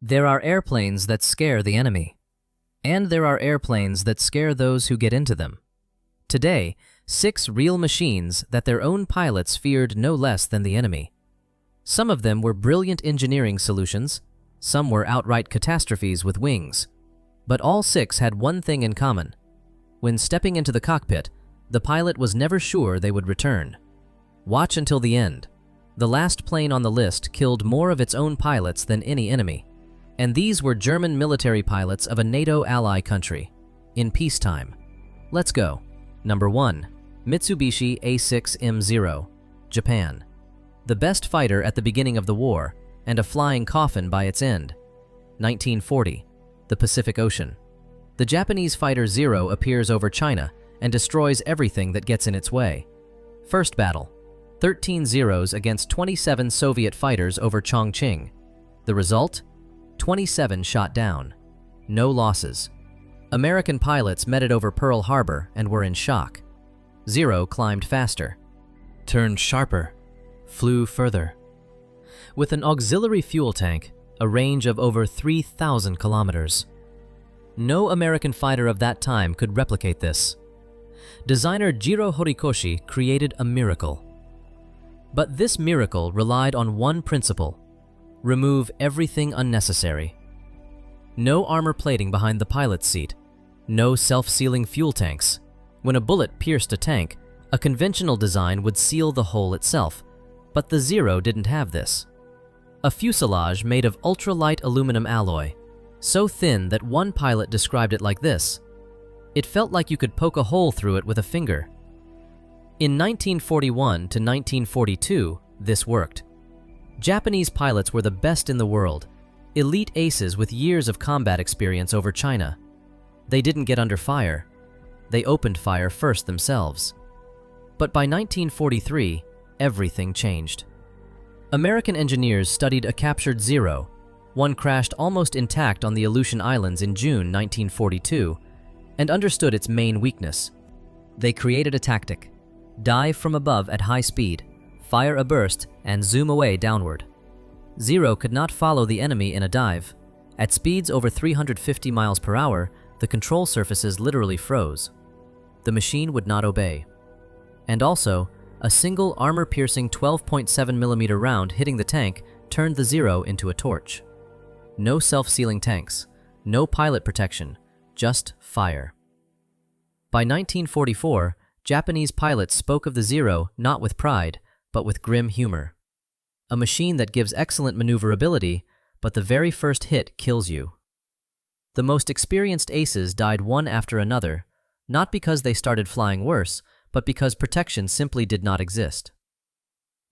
There are airplanes that scare the enemy, and there are airplanes that scare those who get into them. Today, 6 real machines that their own pilots feared no less than the enemy. Some of them were brilliant engineering solutions, some were outright catastrophes with wings. But all 6 had one thing in common. When stepping into the cockpit, the pilot was never sure they would return. Watch until the end. The last plane on the list killed more of its own pilots than any enemy. And these were German military pilots of a NATO ally country, in peacetime. Let's go. Number 1. Mitsubishi A6M Zero, Japan. The best fighter at the beginning of the war, and a flying coffin by its end. 1940. The Pacific Ocean. The Japanese fighter Zero appears over China and destroys everything that gets in its way. First battle. 13 Zeros against 27 Soviet fighters over Chongqing. The result? 27 shot down. No losses. American pilots met it over Pearl Harbor and were in shock. Zero climbed faster, turned sharper, flew further. With an auxiliary fuel tank, a range of over 3,000 kilometers. No American fighter of that time could replicate this. Designer Jiro Horikoshi created a miracle. But this miracle relied on one principle: remove everything unnecessary. No armor plating behind the pilot's seat, no self-sealing fuel tanks. When a bullet pierced a tank, a conventional design would seal the hole itself, but the Zero didn't have this. A fuselage made of ultralight aluminum alloy, so thin that one pilot described it like this: it felt like you could poke a hole through it with a finger. In 1941 to 1942, this worked. Japanese pilots were the best in the world, elite aces with years of combat experience over China. They didn't get under fire. They opened fire first themselves. But by 1943, everything changed. American engineers studied a captured Zero. One crashed almost intact on the Aleutian Islands in June 1942, and understood its main weakness. They created a tactic: dive from above at high speed, fire a burst, and zoom away downward. Zero could not follow the enemy in a dive. At speeds over 350 miles per hour, the control surfaces literally froze. The machine would not obey. And also, a single armor-piercing 12.7mm round hitting the tank turned the Zero into a torch. No self-sealing tanks, no pilot protection, just fire. By 1944, Japanese pilots spoke of the Zero not with pride, but with grim humor. A machine that gives excellent maneuverability, but the very first hit kills you. The most experienced aces died one after another, not because they started flying worse, but because protection simply did not exist.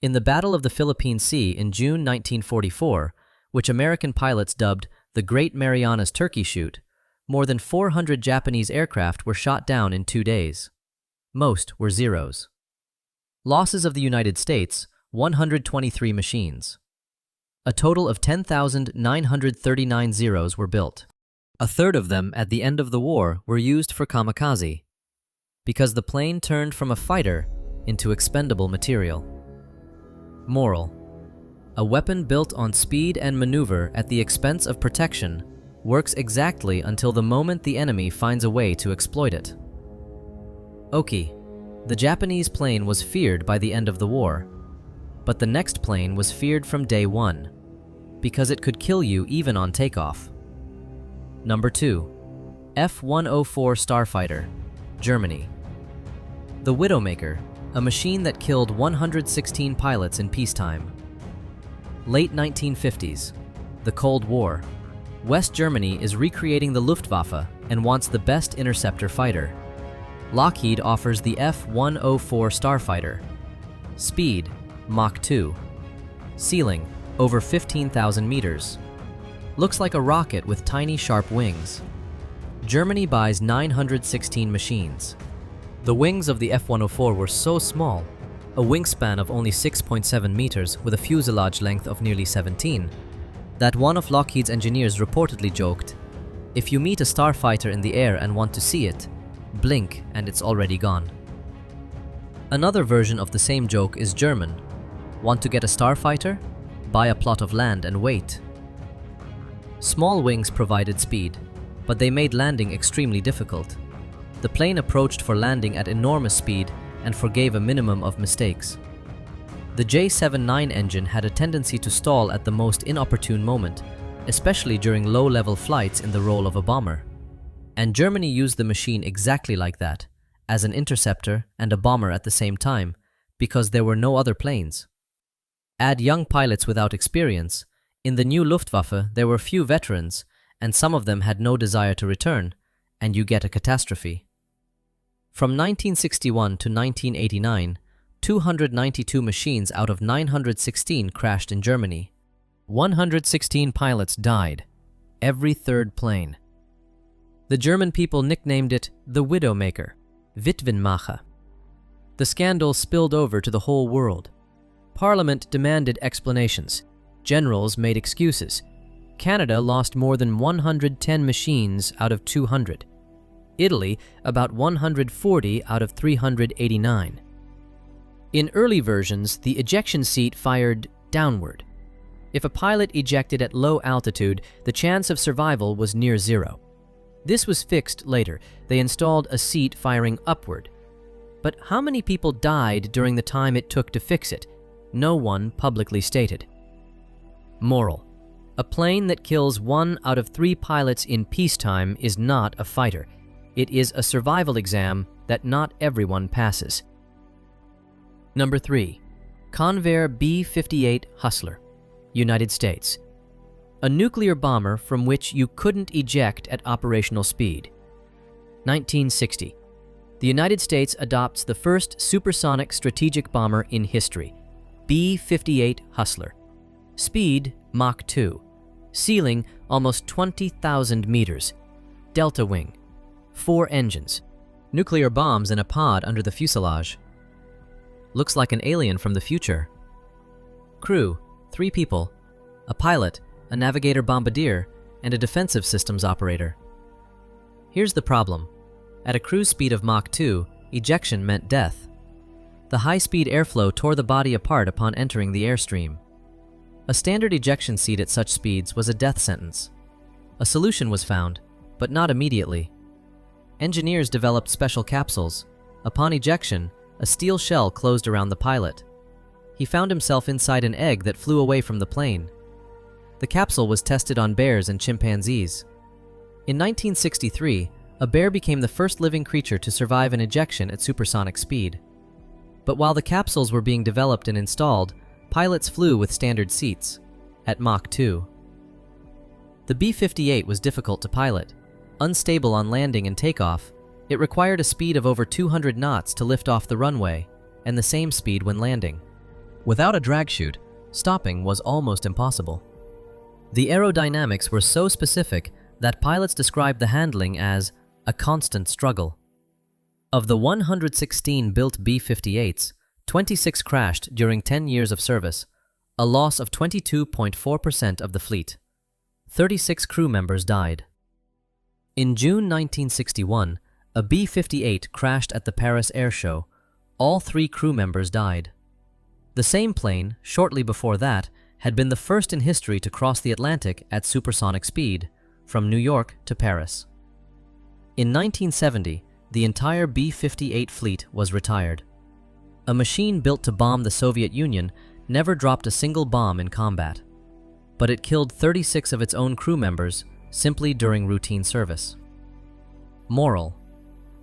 In the Battle of the Philippine Sea in June 1944, which American pilots dubbed the Great Marianas Turkey Shoot, more than 400 Japanese aircraft were shot down in 2 days. Most were Zeros. Losses of the United States: 123 machines. A total of 10,939 Zeros were built. A third of them at the end of the war were used for kamikaze, because the plane turned from a fighter into expendable material. Moral: a weapon built on speed and maneuver at the expense of protection works exactly until the moment the enemy finds a way to exploit it. Oki, the Japanese plane was feared by the end of the war, but the next plane was feared from day one, because it could kill you even on takeoff. Number 2. F-104 Starfighter, Germany. The Widowmaker, a machine that killed 116 pilots in peacetime. Late 1950s, the Cold War. West Germany is recreating the Luftwaffe and wants the best interceptor fighter. Lockheed offers the F-104 Starfighter. Speed, Mach 2. Ceiling, over 15,000 meters. Looks like a rocket with tiny sharp wings. Germany buys 916 machines. The wings of the F-104 were so small, a wingspan of only 6.7 meters with a fuselage length of nearly 17, that one of Lockheed's engineers reportedly joked, "If you meet a starfighter in the air and want to see it, blink and it's already gone." Another version of the same joke is German. Want to get a starfighter? Buy a plot of land and wait. Small wings provided speed, but they made landing extremely difficult. The plane approached for landing at enormous speed and forgave a minimum of mistakes. The J-79 engine had a tendency to stall at the most inopportune moment, especially during low-level flights in the role of a bomber. And Germany used the machine exactly like that, as an interceptor and a bomber at the same time, because there were no other planes. Add young pilots without experience. In the new Luftwaffe, there were few veterans, and some of them had no desire to return, and you get a catastrophe. From 1961 to 1989, 292 machines out of 916 crashed in Germany. 116 pilots died, every third plane. The German people nicknamed it the Widowmaker, Witwenmacher. The scandal spilled over to the whole world. Parliament demanded explanations. Generals made excuses. Canada lost more than 110 machines out of 200. Italy, about 140 out of 389. In early versions, the ejection seat fired downward. If a pilot ejected at low altitude, the chance of survival was near zero. This was fixed later. They installed a seat firing upward. But how many people died during the time it took to fix it? No one publicly stated. Moral: a plane that kills 1 out of 3 pilots in peacetime is not a fighter. It is a survival exam that not everyone passes. Number 3. Convair B-58 Hustler, United States. A nuclear bomber from which you couldn't eject at operational speed. 1960. The United States adopts the first supersonic strategic bomber in history, B-58 Hustler. Speed, Mach 2. Ceiling, almost 20,000 meters. Delta wing. 4 engines. Nuclear bombs in a pod under the fuselage. Looks like an alien from the future. Crew, 3 people. A pilot, a navigator bombardier, and a defensive systems operator. Here's the problem. At a cruise speed of Mach 2, ejection meant death. The high-speed airflow tore the body apart upon entering the airstream. A standard ejection seat at such speeds was a death sentence. A solution was found, but not immediately. Engineers developed special capsules. Upon ejection, a steel shell closed around the pilot. He found himself inside an egg that flew away from the plane. The capsule was tested on bears and chimpanzees. In 1963, a bear became the first living creature to survive an ejection at supersonic speed. But while the capsules were being developed and installed, pilots flew with standard seats, at Mach 2. The B-58 was difficult to pilot. Unstable on landing and takeoff, it required a speed of over 200 knots to lift off the runway, and the same speed when landing. Without a drag chute, stopping was almost impossible. The aerodynamics were so specific that pilots described the handling as a constant struggle. Of the 116 built B-58s, 26 crashed during 10 years of service, a loss of 22.4% of the fleet. 36 crew members died. In June 1961, a B-58 crashed at the Paris Air Show. All 3 crew members died. The same plane, shortly before that, had been the first in history to cross the Atlantic at supersonic speed, from New York to Paris. In 1970, the entire B-58 fleet was retired. A machine built to bomb the Soviet Union never dropped a single bomb in combat, but it killed 36 of its own crew members simply during routine service. Moral: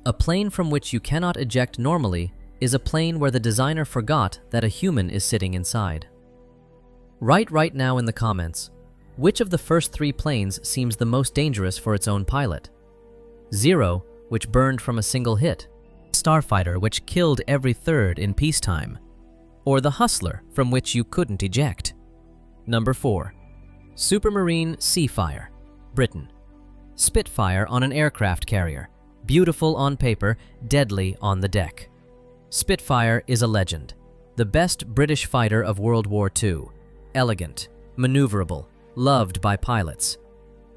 a plane from which you cannot eject normally is a plane where the designer forgot that a human is sitting inside. Write right now in the comments, which of the first 3 planes seems the most dangerous for its own pilot? Zero, which burned from a single hit. Starfighter, which killed every third in peacetime. Or the Hustler, from which you couldn't eject. Number 4. Supermarine Seafire, Britain. Spitfire on an aircraft carrier. Beautiful on paper, deadly on the deck. Spitfire is a legend. The best British fighter of World War II. Elegant, maneuverable, loved by pilots.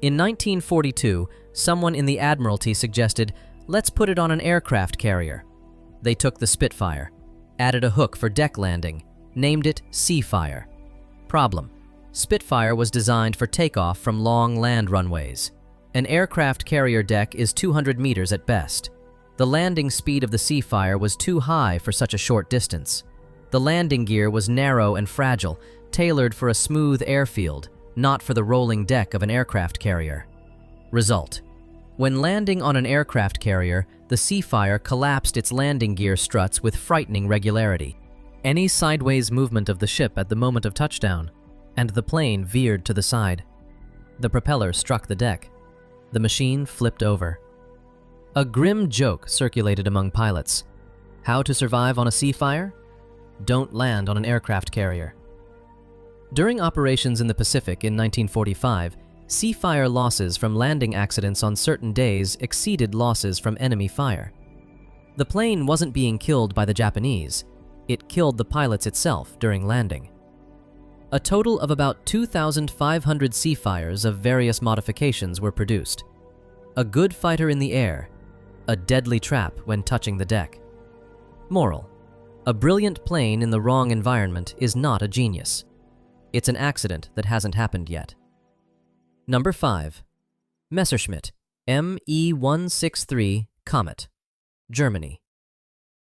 In 1942, someone in the Admiralty suggested, let's put it on an aircraft carrier. They took the Spitfire, added a hook for deck landing, named it Seafire. Problem: Spitfire was designed for takeoff from long land runways. An aircraft carrier deck is 200 meters at best. The landing speed of the Seafire was too high for such a short distance. The landing gear was narrow and fragile, tailored for a smooth airfield, not for the rolling deck of an aircraft carrier. Result: when landing on an aircraft carrier, the Seafire collapsed its landing gear struts with frightening regularity. Any sideways movement of the ship at the moment of touchdown, and the plane veered to the side. The propeller struck the deck. The machine flipped over. A grim joke circulated among pilots. How to survive on a Seafire? Don't land on an aircraft carrier. During operations in the Pacific in 1945, Seafire losses from landing accidents on certain days exceeded losses from enemy fire. The plane wasn't being killed by the Japanese. It killed the pilots itself during landing. A total of about 2,500 Seafires of various modifications were produced. A good fighter in the air, a deadly trap when touching the deck. Moral: a brilliant plane in the wrong environment is not a genius. It's an accident that hasn't happened yet. Number 5. Messerschmitt Me-163 Komet, Germany.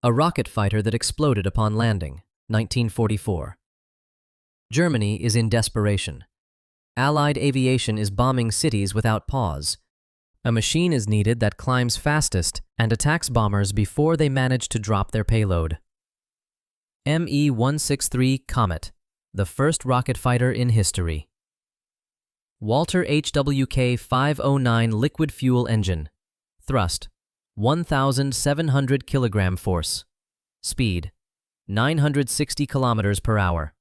A rocket fighter that exploded upon landing, 1944. Germany is in desperation. Allied aviation is bombing cities without pause. A machine is needed that climbs fastest and attacks bombers before they manage to drop their payload. Me-163 Komet, the first rocket fighter in history. Walter HWK 509 liquid fuel engine. Thrust: 1,700 kilogram force. Speed: 960 kilometers per hour.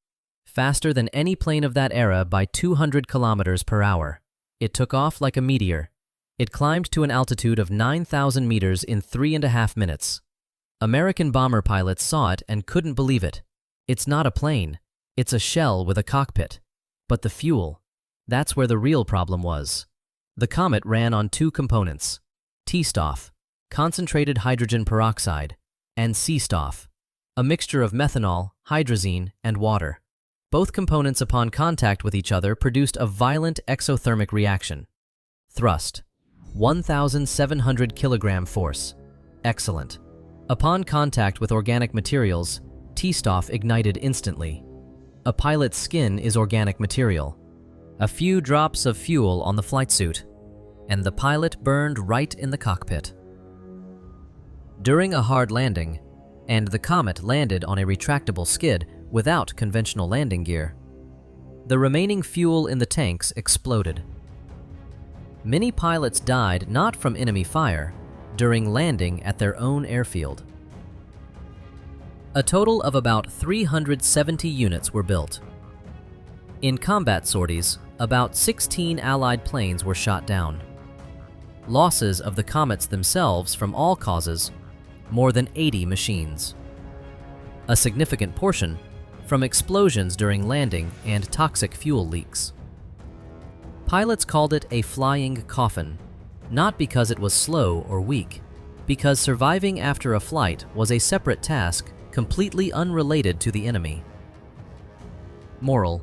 Faster than any plane of that era by 200 kilometers per hour. It took off like a meteor. It climbed to an altitude of 9,000 meters in 3.5 minutes. American bomber pilots saw it and couldn't believe it. It's not a plane. It's a shell with a cockpit. But the fuel, that's where the real problem was. The Komet ran on two components: T-Stoff, concentrated hydrogen peroxide, and C-Stoff, a mixture of methanol, hydrazine, and water. Both components, upon contact with each other, produced a violent exothermic reaction. Thrust: 1,700 kilogram force. Excellent. Upon contact with organic materials, T-Stoff ignited instantly. A pilot's skin is organic material. A few drops of fuel on the flight suit, and the pilot burned right in the cockpit. During a hard landing, and the Komet landed on a retractable skid without conventional landing gear, the remaining fuel in the tanks exploded. Many pilots died not from enemy fire, during landing at their own airfield. A total of about 370 units were built. In combat sorties, about 16 Allied planes were shot down. Losses of the Komets themselves from all causes, more than 80 machines. A significant portion from explosions during landing and toxic fuel leaks. Pilots called it a flying coffin, not because it was slow or weak, because surviving after a flight was a separate task completely unrelated to the enemy. Moral: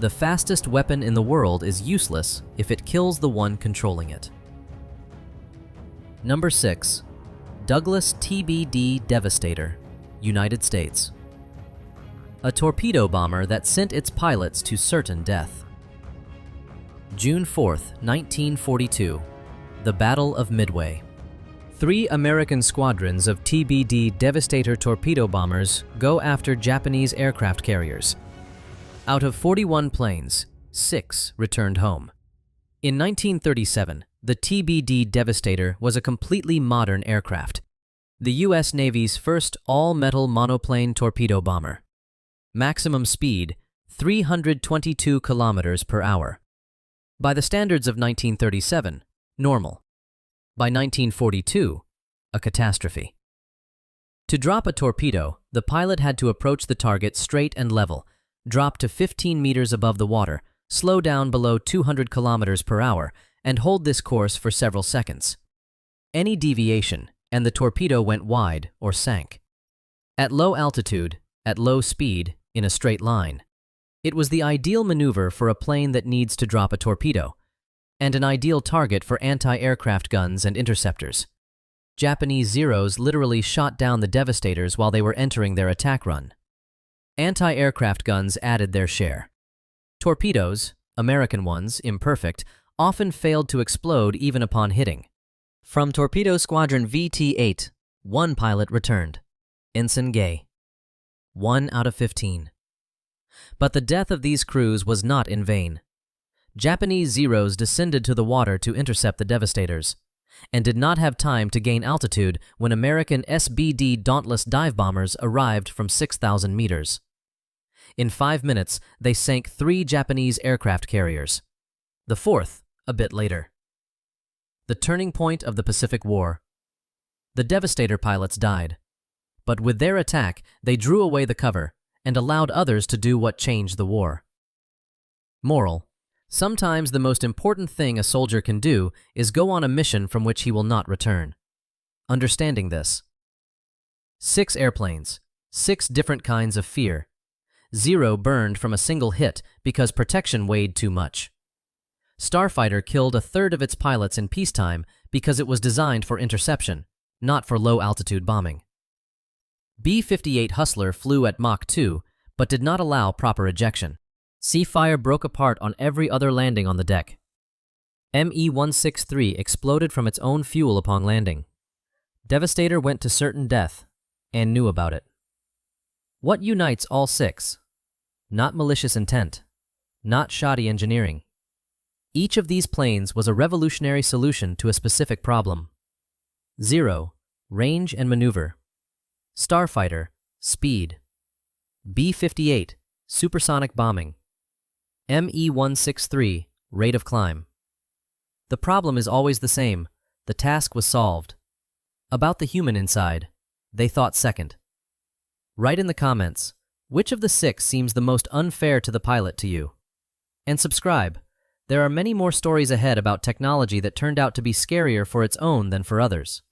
the fastest weapon in the world is useless if it kills the one controlling it. Number 6. Douglas TBD Devastator, United States. A torpedo bomber that sent its pilots to certain death. June 4, 1942. The Battle of Midway. 3 American squadrons of TBD Devastator torpedo bombers go after Japanese aircraft carriers. Out of 41 planes, 6 returned home. In 1937, the TBD Devastator was a completely modern aircraft, the U.S. Navy's first all-metal monoplane torpedo bomber. Maximum speed, 322 kilometers per hour. By the standards of 1937, normal. By 1942, a catastrophe. To drop a torpedo, the pilot had to approach the target straight and level, drop to 15 meters above the water, slow down below 200 kilometers per hour, and hold this course for several seconds. Any deviation, and the torpedo went wide or sank. At low altitude, at low speed, in a straight line. It was the ideal maneuver for a plane that needs to drop a torpedo, and an ideal target for anti-aircraft guns and interceptors. Japanese Zeros literally shot down the Devastators while they were entering their attack run. Anti-aircraft guns added their share. Torpedoes, American ones, imperfect, often failed to explode even upon hitting. From Torpedo Squadron VT-8, one pilot returned, Ensign Gay. 1 out of 15. But the death of these crews was not in vain. Japanese Zeros descended to the water to intercept the Devastators, and did not have time to gain altitude when American SBD Dauntless dive bombers arrived from 6,000 meters. In 5 minutes, they sank 3 Japanese aircraft carriers. The fourth, a bit later. The turning point of the Pacific War. The Devastator pilots died, but with their attack, they drew away the cover and allowed others to do what changed the war. Moral: sometimes the most important thing a soldier can do is go on a mission from which he will not return. Understanding this. 6 airplanes, 6 different kinds of fear. 0 burned from a single hit because protection weighed too much. Starfighter killed a third of its pilots in peacetime because it was designed for interception, not for low-altitude bombing. B-58 Hustler flew at Mach 2, but did not allow proper ejection. Seafire broke apart on every other landing on the deck. Me-163 exploded from its own fuel upon landing. Devastator went to certain death, and knew about it. What unites all 6? Not malicious intent, not shoddy engineering. Each of these planes was a revolutionary solution to a specific problem. 0, range and maneuver. Starfighter, speed. B-58, supersonic bombing. Me-163, rate of climb. The problem is always the same. The task was solved. About the human inside, they thought second. Write in the comments, which of the 6 seems the most unfair to the pilot to you? And subscribe. There are many more stories ahead about technology that turned out to be scarier for its own than for others.